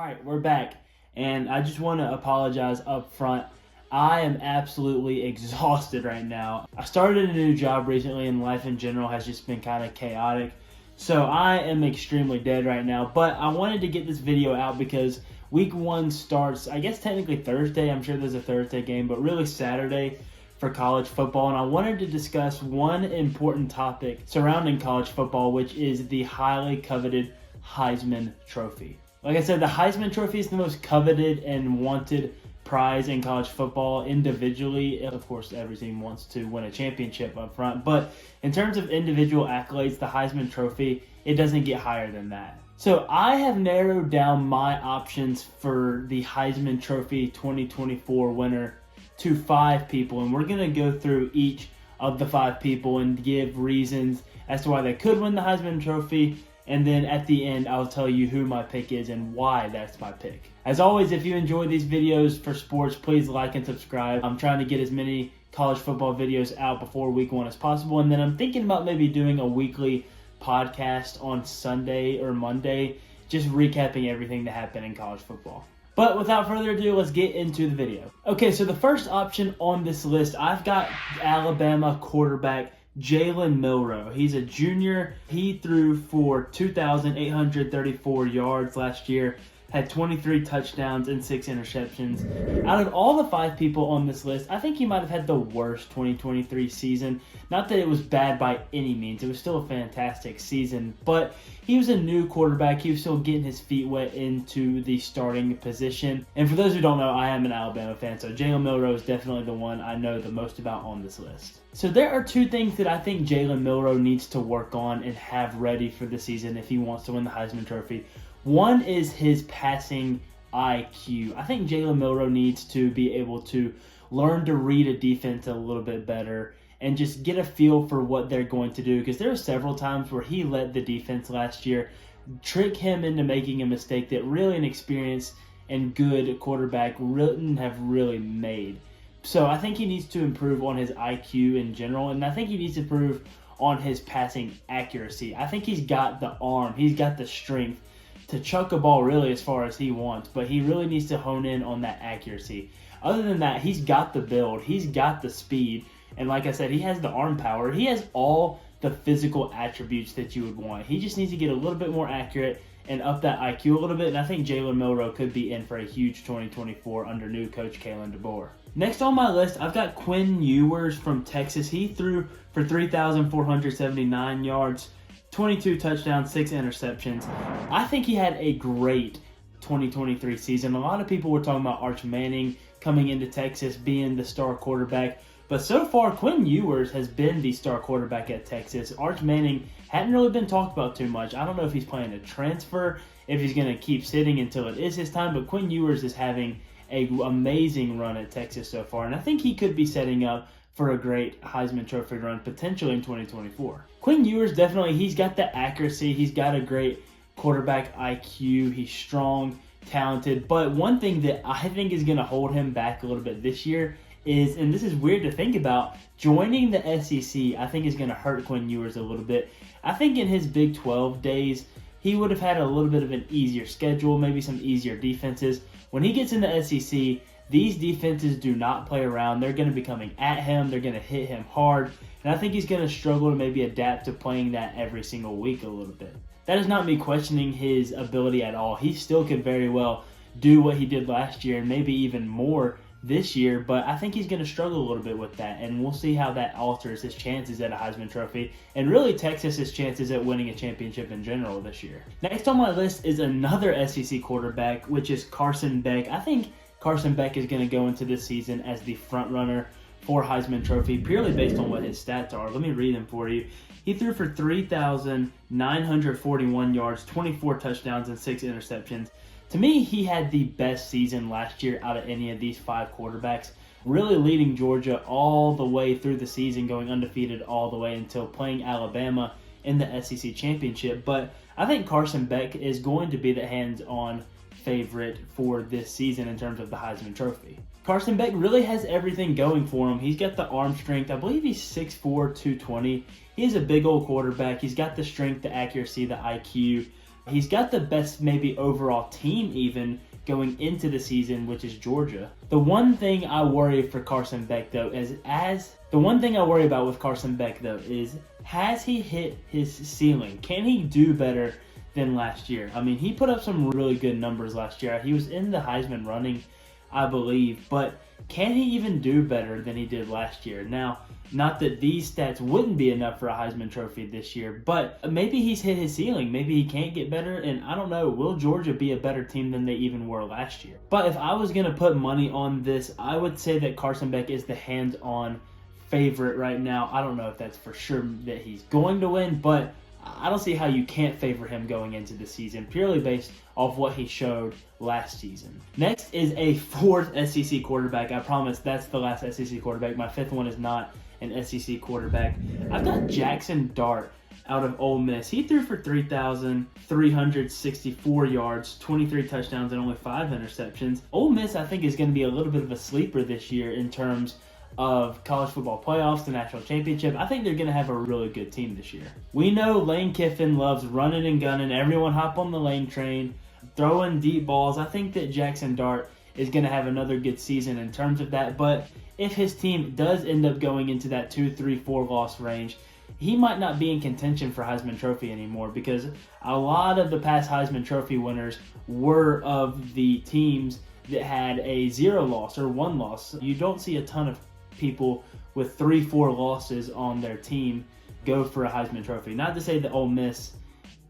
right, we're back, and I just want to apologize up front. I am absolutely exhausted right now. I started a new job recently, and life in general has just been kind of chaotic. So I am extremely dead right now, but I wanted to get this video out because week one starts, I guess technically Thursday. I'm sure there's a Thursday game, but really Saturday for college football. And I wanted to discuss one important topic surrounding college football, which is the highly coveted Heisman Trophy. Like I said, the Heisman Trophy is the most coveted and wanted prize in college football individually. Of course, every team wants to win a championship up front, but in terms of individual accolades, the Heisman Trophy, it doesn't get higher than that. So I have narrowed down my options for the Heisman Trophy 2024 winner to 5 people, and we're going to go through each of the 5 people and give reasons as to why they could win the Heisman Trophy. And then at the end, I'll tell you who my pick is and why that's my pick. As always, if you enjoy these videos for sports, please like and subscribe. I'm trying to get as many college football videos out before week one as possible. And then I'm thinking about maybe doing a weekly podcast on Sunday or Monday, just recapping everything that happened in college football. But without further ado, let's get into the video. Okay, so the first option on this list, I've got Alabama quarterback Jalen Milroe. He's a junior. He threw for 2,834 yards last year, had 23 touchdowns and 6 interceptions. Out of all the 5 people on this list, I think he might have had the worst 2023 season. Not that it was bad by any means. It was still a fantastic season, but he was a new quarterback. He was still getting his feet wet into the starting position. And for those who don't know, I am an Alabama fan, so Jalen Milroe is definitely the one I know the most about on this list. So there are 2 things that I think Jalen Milroe needs to work on and have ready for the season if he wants to win the Heisman Trophy. One is his passing IQ. I think Jalen Milroe needs to be able to learn to read a defense a little bit better and just get a feel for what they're going to do, because there were several times where he let the defense last year trick him into making a mistake that really an experienced and good quarterback wouldn't have really made. So I think he needs to improve on his IQ in general, and I think he needs to improve on his passing accuracy. I think he's got the arm, he's got the strength to chuck a ball really as far as he wants, but he really needs to hone in on that accuracy. Other than that, he's got the build, he's got the speed, and like I said, he has the arm power. He has all the physical attributes that you would want. He just needs to get a little bit more accurate and up that IQ a little bit, and I think Jalen Milroe could be in for a huge 2024 under new coach Kalen DeBoer. Next on my list, I've got Quinn Ewers from Texas. He threw for 3,479 yards, 22 touchdowns, 6 interceptions. I think he had a great 2023 season. A lot of people were talking about Arch Manning coming into Texas being the star quarterback, but so far Quinn Ewers has been the star quarterback at Texas. Arch Manning hadn't really been talked about too much. I don't know if he's planning to transfer, if he's going to keep sitting until it is his time, but Quinn Ewers is having an amazing run at Texas so far, and I think he could be setting up for a great Heisman Trophy run potentially in 2024. Quinn Ewers, definitely, he's got the accuracy, he's got a great quarterback IQ, he's strong, talented, but one thing that I think is going to hold him back a little bit this year is, and this is weird to think about, joining the SEC I think is going to hurt Quinn Ewers a little bit. I think in his Big 12 days, he would have had a little bit of an easier schedule, maybe some easier defenses. When he gets in the SEC, these defenses do not play around. They're going to be coming at him. They're going to hit him hard. And I think he's going to struggle to maybe adapt to playing that every single week a little bit. That is not me questioning his ability at all. He still could very well do what he did last year and maybe even more this year, but I think he's going to struggle a little bit with that, and we'll see how that alters his chances at a Heisman Trophy and really Texas's chances at winning a championship in general this year. Next on my list is another SEC quarterback, which is Carson Beck. I think Carson Beck is going to go into this season as the front runner for Heisman Trophy purely based on what his stats are. Let me read them for you. He threw for 3,941 yards, 24 touchdowns, and 6 interceptions. To me, he had the best season last year out of any of these 5 quarterbacks, really leading Georgia all the way through the season, going undefeated all the way until playing Alabama in the SEC championship. But I think Carson Beck is going to be the hands-on favorite for this season in terms of the Heisman Trophy. Carson Beck really has everything going for him. He's got the arm strength. I believe he's 6'4", 220. He is a big old quarterback. He's got the strength, the accuracy, the IQ. He's got the best maybe overall team even going into the season, which is Georgia. The one thing I worry for Carson Beck though is has he hit his ceiling? Can he do better than last year? I mean, he put up some really good numbers last year. He was in the Heisman running, I believe, but can he even do better than he did last year? Now, not that these stats wouldn't be enough for a Heisman Trophy this year, but maybe he's hit his ceiling. Maybe he can't get better, and I don't know, will Georgia be a better team than they even were last year? But if I was going to put money on this, I would say that Carson Beck is the hands-on favorite right now. I don't know if that's for sure that he's going to win, but I don't see how you can't favor him going into the season, purely based off what he showed last season. Next is a fourth SEC quarterback. I promise that's the last SEC quarterback. My fifth one is not an SEC quarterback. I've got Jackson Dart out of Ole Miss. He threw for 3,364 yards, 23 touchdowns, and only 5 interceptions. Ole Miss, I think, is going to be a little bit of a sleeper this year in terms of college football playoffs, the national championship. I think they're going to have a really good team this year. We know Lane Kiffin loves running and gunning. Everyone hop on the Lane train, throwing deep balls. I think that Jackson Dart is going to have another good season in terms of that, but if his team does end up going into that 2-3-4 loss range, he might not be in contention for Heisman Trophy anymore, because a lot of the past Heisman Trophy winners were of the teams that had a 0 loss or 1 loss. You don't see a ton of people with 3-4 losses on their team go for a Heisman Trophy. Not to say that Ole Miss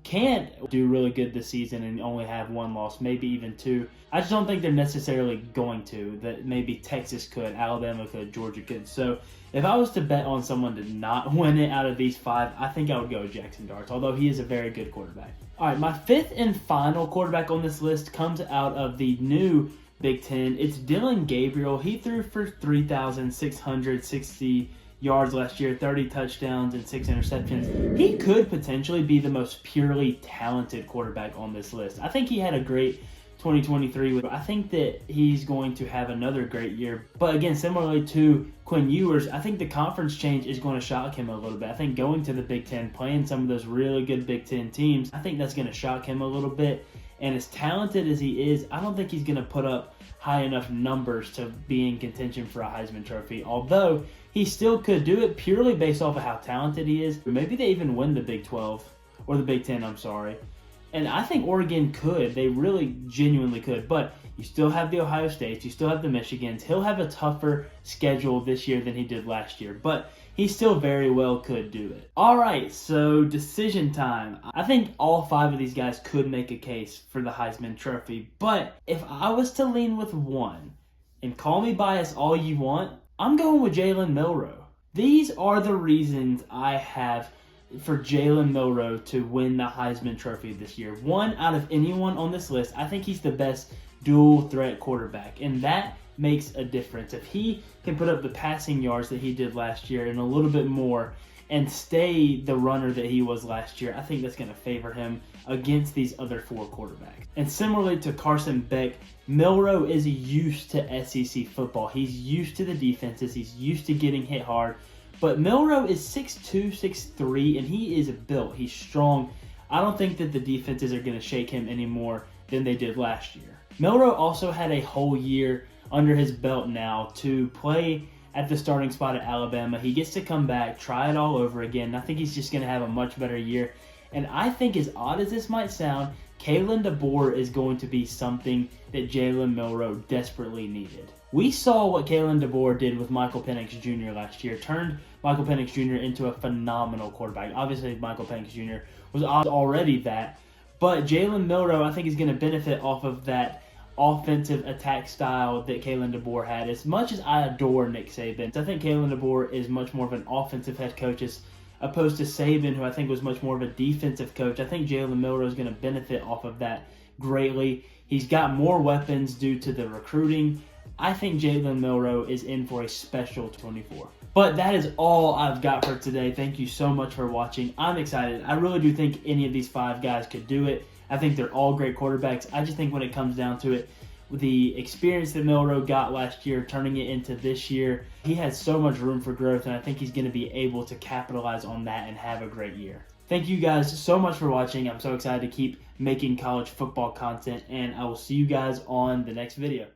can't do really good this season and only have 1 loss, maybe even 2. I just don't think they're necessarily going to. That maybe Texas could, Alabama could, Georgia could. So if I was to bet on someone to not win it out of these 5, I think I would go with Jackson Dart, although he is a very good quarterback. All right, my fifth and final quarterback on this list comes out of the new Big Ten. It's Dylan Gabriel. He threw for 3,660 yards last year, 30 touchdowns, and 6 interceptions. He could potentially be the most purely talented quarterback on this list. I think he had a great 2023. I think that he's going to have another great year. But again, similarly to Quinn Ewers, I think the conference change is going to shock him a little bit. I think going to the Big Ten, playing some of those really good Big Ten teams, I think that's going to shock him a little bit. And as talented as he is, I don't think he's going to put up high enough numbers to be in contention for a Heisman Trophy. Although he still could do it purely based off of how talented he is. Maybe they even win the Big 12, or the Big 10, I'm sorry. And I think Oregon could. They really genuinely could. But you still have the Ohio States. You still have the Michigans. He'll have a tougher schedule this year than he did last year. But he still very well could do it. All right, so decision time. I think all 5 of these guys could make a case for the Heisman Trophy. But if I was to lean with one, and call me biased all you want, I'm going with Jalen Milroe. These are the reasons I have for Jalen Milroe to win the Heisman Trophy this year. One, out of anyone on this list, I think he's the best dual threat quarterback, and that makes a difference. If he can put up the passing yards that he did last year and a little bit more and stay the runner that he was last year, I think that's going to favor him against these other 4 quarterbacks. And similarly to Carson Beck, Milroe is used to SEC football. He's used to the defenses. He's used to getting hit hard. But Milroe is 6'2", 6'3", and he is built. He's strong. I don't think that the defenses are going to shake him any more than they did last year. Milroe also had a whole year under his belt now to play at the starting spot at Alabama. He gets to come back, try it all over again. I think he's just going to have a much better year. And I think, as odd as this might sound, Kalen DeBoer is going to be something that Jalen Milroe desperately needed. We saw what Kalen DeBoer did with Michael Penix Jr. last year, turned Michael Penix Jr. into a phenomenal quarterback. Obviously, Michael Penix Jr. was already that, but Jalen Milroe, I think, is going to benefit off of that offensive attack style that Kalen DeBoer had. As much as I adore Nick Saban, I think Kalen DeBoer is much more of an offensive head coach as opposed to Saban, who I think was much more of a defensive coach. I think Jalen Milroe is going to benefit off of that greatly. He's got more weapons due to the recruiting. I think Jalen Milroe is in for a special 24. But that is all I've got for today. Thank you so much for watching. I'm excited. I really do think any of these 5 guys could do it. I think they're all great quarterbacks. I just think when it comes down to it, with the experience that Milroe got last year, turning it into this year, he has so much room for growth, and I think he's going to be able to capitalize on that and have a great year. Thank you guys so much for watching. I'm so excited to keep making college football content, and I will see you guys on the next video.